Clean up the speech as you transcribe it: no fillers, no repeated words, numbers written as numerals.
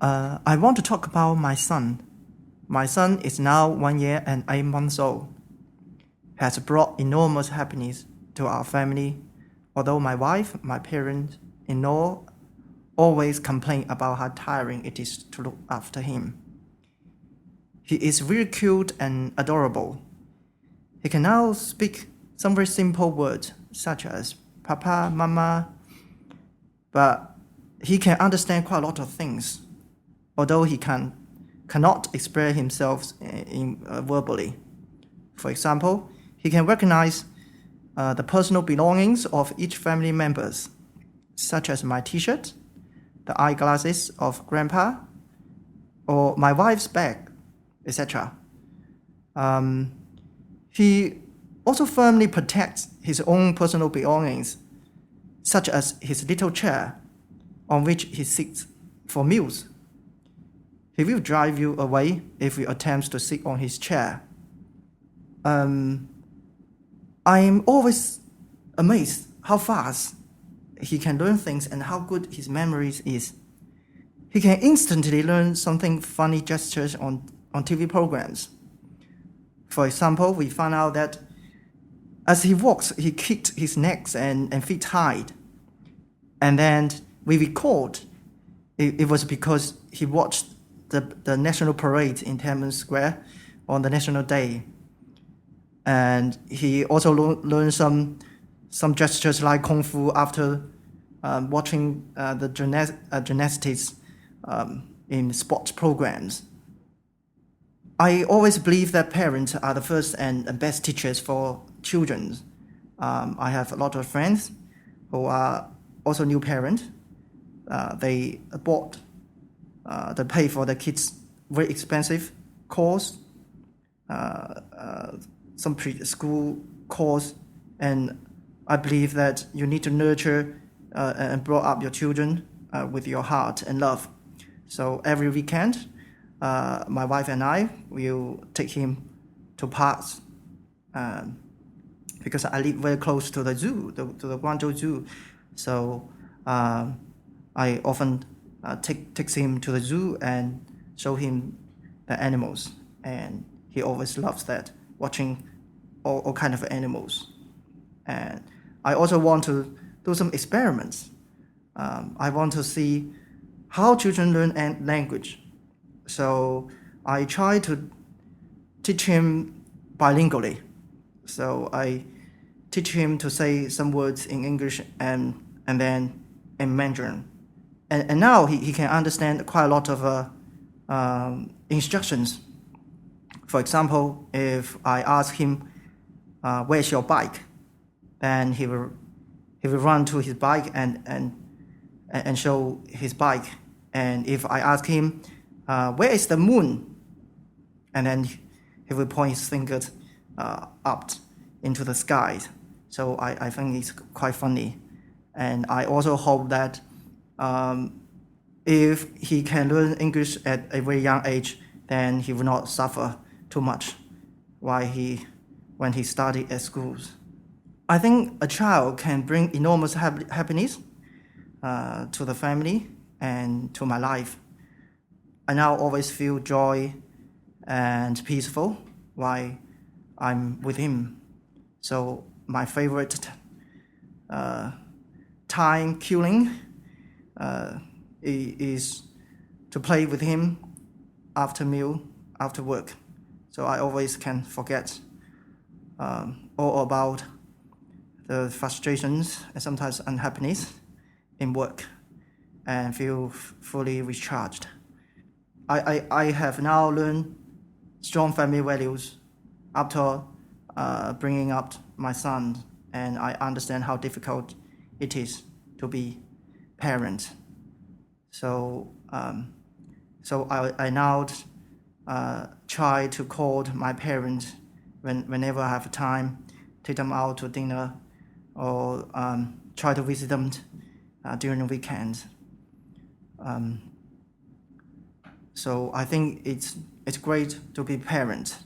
I want to talk about my son. My son is now 1 year and 8 months old. He has brought enormous happiness to our family, although my wife, my parents-in-law, always complain about how tiring it is to look after him. He is really cute and adorable. He can now speak some very simple words such as Papa, Mama, but he can understand quite a lot of things, although he cannot express himself verbally. For example, he can recognize the personal belongings of each family members, such as my t-shirt, the eyeglasses of Grandpa, or my wife's bag, etc. He also firmly protects his own personal belongings, such as his little chair on which he sits for meals. He will drive you away if you attempt to sit on his chair. I'm always amazed how fast he can learn things and how good his memories is. He can instantly learn something funny gestures on TV programs. For example, we found out that as he walks, he kicked his necks and feet high. And then we record it was because he watched the national parade in Tiananmen Square on the National Day. And he also learned some gestures like Kung Fu after watching the gymnastics in sports programs. I always believe that parents are the first and best teachers for children. I have a lot of friends who are also new parents. They pay for the kids' very expensive course, some preschool course, and I believe that you need to nurture and grow up your children with your heart and love. So every weekend, my wife and I will take him to parks because I live very close to the zoo, to the Guangzhou Zoo. So I often take him to the zoo and show him the animals, and he always loves that, watching all kind of animals. And I also want to do some experiments. I want to see how children learn language. So I try to teach him bilingually. So I teach him to say some words in English and then in Mandarin. And now he can understand quite a lot of instructions. For example, if I ask him, where's your bike? Then he will run to his bike and show his bike. And if I ask him, where is the moon? And then he will point his fingers up into the sky. So I think it's quite funny. And I also hope that if he can learn English at a very young age, then he will not suffer too much when he studied at schools. I think a child can bring enormous happiness to the family and to my life. I now always feel joy and peaceful while I'm with him. So my favorite time killing is to play with him after meal, after work. So I always can forget all about the frustrations and sometimes unhappiness in work and feel fully recharged. I have now learned strong family values after bringing up my son, and I understand how difficult it is to be parent. So I now try to call my parents whenever I have time, take them out to dinner, or try to visit them during the weekends. So I think it's great to be parent.